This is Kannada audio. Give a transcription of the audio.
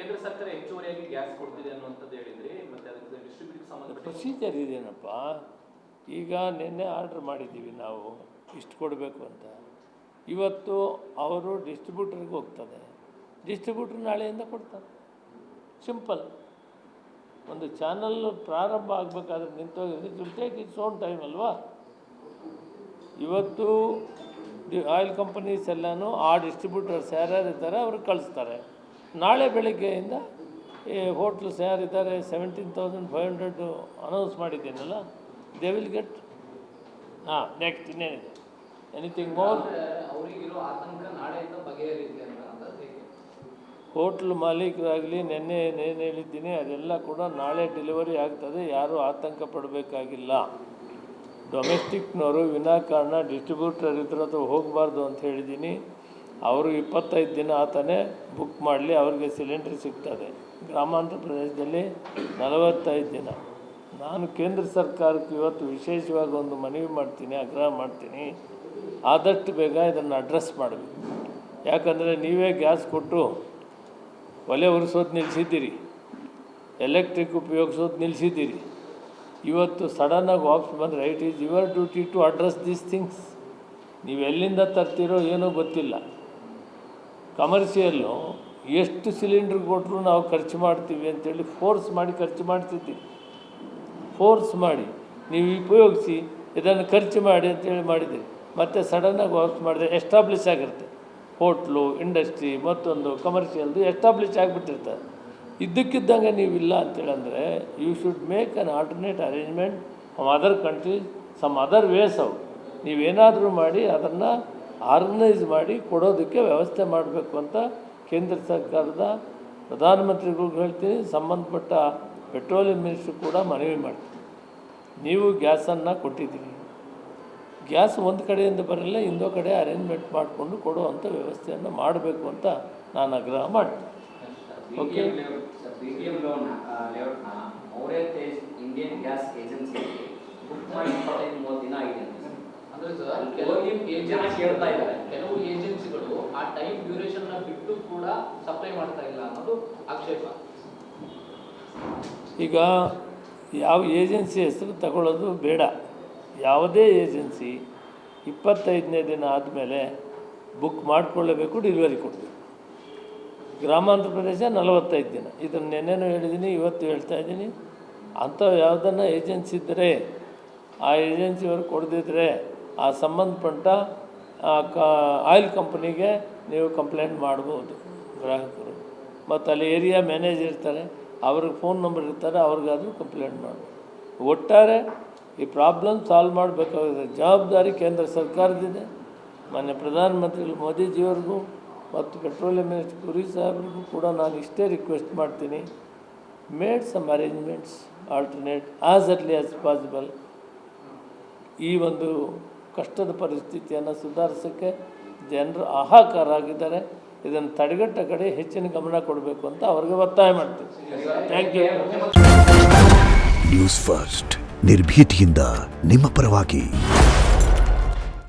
ಕೇಂದ್ರ ಸರ್ಕಾರ ಹೆಚ್ಚುವರಿಯಾಗಿ ಗ್ಯಾಸ್ ಕೊಡ್ತಿದೆ ಅನ್ನುವಂಥದ್ದು ಹೇಳಿದ್ರಿ, ಮತ್ತೆ ಅದಕ್ಕೆ ಡಿಸ್ಟ್ರಿಬ್ಯೂಟ್ ಸಂಬಂಧ ಪ್ರೊಸೀಜರ್ ಇದೇನಪ್ಪ. ಈಗ ನಿನ್ನೆ ಆರ್ಡ್ರ್ ಮಾಡಿದ್ದೀವಿ ನಾವು ಇಷ್ಟು ಕೊಡಬೇಕು ಅಂತ. ಇವತ್ತು ಅವರು ಡಿಸ್ಟ್ರಿಬ್ಯೂಟರ್ಗೆ ಹೋಗ್ತದೆ, ಡಿಸ್ಟ್ರಿಬ್ಯೂಟ್ರ್ ನಾಳೆಯಿಂದ ಕೊಡ್ತಾರೆ. ಸಿಂಪಲ್. ಒಂದು ಚಾನಲ್ ಪ್ರಾರಂಭ ಆಗಬೇಕಾದ್ರೆ ನಿಂತೋಗಿದ್ರೆ it will take its own time ಅಲ್ವಾ. ಇವತ್ತು ಆಯಿಲ್ ಕಂಪನೀಸ್ ಎಲ್ಲನೂ ಆ ಡಿಸ್ಟ್ರಿಬ್ಯೂಟರ್ಸ್ ಯಾರ್ಯಾರು ಇದ್ದಾರೆ ಅವ್ರಿಗೆ ಕಳಿಸ್ತಾರೆ. ನಾಳೆ ಬೆಳಗ್ಗೆಯಿಂದ ಈ ಹೋಟ್ಲ್ಸ್ ಯಾರಿದ್ದಾರೆ 17,500 ಅನೌನ್ಸ್ ಮಾಡಿದ್ದೀನಲ್ಲ, ದೇ ವಿಲ್ ಗೆಟ್. ನೆಕ್ಸ್ಟ್ ಇನ್ನೇನಿದೆ? Anything more? ಅವರಿಗಿರೋ ಆತಂಕ ನಾಳೆಯಿಂದ ಬಗೆಹರಿಯುತ್ತೆ ಅಂತ ಹೋಟ್ಲ್ ಮಾಲೀಕರಾಗಲಿ ನೆನ್ನೆ ಏನೇನು ಹೇಳಿದ್ದೀನಿ ಅದೆಲ್ಲ ಕೂಡ ನಾಳೆ ಡೆಲಿವರಿ ಆಗ್ತದೆ. ಯಾರೂ ಆತಂಕ ಪಡಬೇಕಾಗಿಲ್ಲ. ಡೊಮೆಸ್ಟಿಕ್ನವರು ವಿನಾಕಾರಣ ಡಿಸ್ಟ್ರಿಬ್ಯೂಟರ್ ಇದ್ರ ಹತ್ರ ಹೋಗಬಾರ್ದು ಅಂತ ಹೇಳಿದ್ದೀನಿ. ಅವರು 25 ದಿನ ಆತನೇ ಬುಕ್ ಮಾಡಲಿ, ಅವ್ರಿಗೆ ಸಿಲಿಂಡ್ರ್ ಸಿಗ್ತದೆ. ಗ್ರಾಮಾಂತರ ಪ್ರದೇಶದಲ್ಲಿ 45 ದಿನ. ನಾನು ಕೇಂದ್ರ ಸರ್ಕಾರಕ್ಕೆ ಇವತ್ತು ವಿಶೇಷವಾಗಿ ಒಂದು ಮನವಿ ಮಾಡ್ತೀನಿ, ಆಗ್ರಹ ಮಾಡ್ತೀನಿ, ಆದಷ್ಟು ಬೇಗ ಇದನ್ನು ಅಡ್ರೆಸ್ ಮಾಡಬೇಕು. ಯಾಕಂದರೆ ನೀವೇ ಗ್ಯಾಸ್ ಕೊಟ್ಟು ಒಲೆ ಉರಿಸೋದು ನಿಲ್ಲಿಸಿದ್ದೀರಿ, ಎಲೆಕ್ಟ್ರಿಕ್ ಉಪಯೋಗಿಸೋದು ನಿಲ್ಲಿಸಿದ್ದೀರಿ. ಇವತ್ತು ಸಡನ್ನಾಗಿ ವಾಪಸ್ ಬಂದರೆ it is your duty to address these things. ನೀವು ಎಲ್ಲಿಂದ ತರ್ತಿರೋ ಏನೋ ಗೊತ್ತಿಲ್ಲ. ಕಮರ್ಷಿಯಲ್ಲು ಎಷ್ಟು ಸಿಲಿಂಡ್ರ್ ಕೊಟ್ಟರು ನಾವು ಖರ್ಚು ಮಾಡ್ತೀವಿ ಅಂತೇಳಿ ಫೋರ್ಸ್ ಮಾಡಿ ಖರ್ಚು ಮಾಡ್ತಿದ್ದೀವಿ. ಫೋರ್ಸ್ ಮಾಡಿ ನೀವು ಉಪಯೋಗಿಸಿ ಇದನ್ನು ಖರ್ಚು ಮಾಡಿ ಅಂತೇಳಿ ಮಾಡಿದ್ದೀರಿ. ಮತ್ತು ಸಡನ್ನಾಗಿ ವಾಪಸ್ ಮಾಡಿದ್ರೆ ಎಸ್ಟಾಬ್ಲಿಷ್ ಆಗಿರುತ್ತೆ. ಹೋಟ್ಲು, ಇಂಡಸ್ಟ್ರಿ, ಮತ್ತೊಂದು ಕಮರ್ಷಿಯಲ್ದು ಎಸ್ಟಾಬ್ಲಿಷ್ ಆಗಿಬಿಟ್ಟಿರ್ತದೆ. ಇದ್ದಕ್ಕಿದ್ದಂಗೆ ನೀವಿಲ್ಲ ಅಂತೇಳಂದರೆ you should make an alternate arrangement from other countries, some other ways out. ನೀವೇನಾದರೂ ಮಾಡಿ ಅದನ್ನು ಆರ್ಗನೈಸ್ ಮಾಡಿ ಕೊಡೋದಕ್ಕೆ ವ್ಯವಸ್ಥೆ ಮಾಡಬೇಕು ಅಂತ ಕೇಂದ್ರ ಸರ್ಕಾರದ ಪ್ರಧಾನಮಂತ್ರಿಗಳಿಗೂ ಹೇಳ್ತೀನಿ, ಸಂಬಂಧಪಟ್ಟ ಪೆಟ್ರೋಲಿಯಂ ಮಿನಿಸ್ಟ್ರು ಕೂಡ ಮನವಿ ಮಾಡ್ತೀನಿ. ನೀವು ಗ್ಯಾಸನ್ನು ಕೊಟ್ಟಿದ್ದೀರಿ, ಗ್ಯಾಸ್ ಒಂದು ಕಡೆಯಿಂದ ಬರಲ್ಲ, ಇನ್ನೊ ಕಡೆ ಅರೇಂಜ್ಮೆಂಟ್ ಮಾಡಿಕೊಂಡು ಕೊಡುವಂಥ ವ್ಯವಸ್ಥೆಯನ್ನು ಮಾಡಬೇಕು ಅಂತ ನಾನು ಆಗ್ರಹ ಮಾಡ್ತೀನಿ. Okay. Indian gas agency book ಮಾಡಿ 25-30 ದಿನ ಆಗಿದೆ ಅಂದರೆ ಸರ್, ಕೆಲವು ಏಜೆನ್ಸಿಗಳು ಆ ಟೈಮ್ ಡ್ಯೂರೇಷನ್ನ ಬಿಟ್ಟು ಕೂಡ ಸಪ್ಲೈ ಮಾಡ್ತಾ ಇಲ್ಲ ಅನ್ನೋದು ಆಕ್ಷೇಪ. ಈಗ ಯಾವ ಏಜೆನ್ಸಿ ಹೆಸರು ತಗೊಳ್ಳೋದು ಬೇಡ. ಯಾವುದೇ ಏಜೆನ್ಸಿ 25ನೇ ದಿನ ಆದಮೇಲೆ ಬುಕ್ ಮಾಡಿಕೊಳ್ಳಬೇಕು, ಡೆಲಿವರಿ ಕೊಡಬೇಕು. ಗ್ರಾಮಾಂತರ ಪ್ರದೇಶ 45 ದಿನ. ಇದನ್ನು ನೆನ್ನೆನೂ ಹೇಳಿದ್ದೀನಿ, ಇವತ್ತು ಹೇಳ್ತಾ ಇದ್ದೀನಿ. ಅಂಥ ಯಾವುದನ್ನು ಏಜೆನ್ಸಿ ಇದ್ದರೆ ಆ ಏಜೆನ್ಸಿಯವರು ಕೊಡದಿದ್ದರೆ ಆ ಸಂಬಂಧಪಟ್ಟ ಆಯಿಲ್ ಕಂಪನಿಗೆ ನೀವು ಕಂಪ್ಲೇಂಟ್ ಮಾಡ್ಬೋದು ಗ್ರಾಹಕರು. ಮತ್ತು ಅಲ್ಲಿ ಏರಿಯಾ ಮ್ಯಾನೇಜರ್ ಇರ್ತಾರೆ, ಅವ್ರಿಗೆ ಫೋನ್ ನಂಬರ್ ಇರ್ತಾರೆ, ಅವ್ರಿಗಾದರೂ ಕಂಪ್ಲೇಂಟ್ ಮಾಡ್ಬೋದು. ಒಟ್ಟಾರೆ ಈ ಪ್ರಾಬ್ಲಮ್ ಸಾಲ್ವ್ ಮಾಡಬೇಕಾಗಿದೆ ಜವಾಬ್ದಾರಿ ಕೇಂದ್ರ ಸರ್ಕಾರದಿದೆ. ಮಾನ್ಯ ಪ್ರಧಾನಮಂತ್ರಿಗಳು ಮೋದಿಜಿಯವ್ರಿಗೂ ಮತ್ತು ಪೆಟ್ರೋಲಿಯಂ ಮಿನಿಸ್ಟರ್ ಪುರಿ ಸಾಹೇಬ್ರಿಗೂ ಕೂಡ ನಾನು ಇಷ್ಟೇ ರಿಕ್ವೆಸ್ಟ್ ಮಾಡ್ತೀನಿ, made some arrangements alternate as early as possible. ಈ ಒಂದು ಕಷ್ಟದ ಪರಿಸ್ಥಿತಿಯನ್ನು ಸುಧಾರಿಸೋಕ್ಕೆ ಜನರು ಹಾಹಾಕಾರ ಆಗಿದ್ದಾರೆ. ಇದನ್ನು ತಡೆಗಟ್ಟ ಕಡೆ ಹೆಚ್ಚಿನ ಗಮನ ಕೊಡಬೇಕು ಅಂತ ಅವ್ರಿಗೆ ಒತ್ತಾಯ ಮಾಡ್ತೀನಿ. Thank you. ನ್ಯೂಸ್ ಫಸ್ಟ್, ನಿರ್ಭೀತಿಯಿಂದ ನಿಮ್ಮ ಪರವಾಗಿ.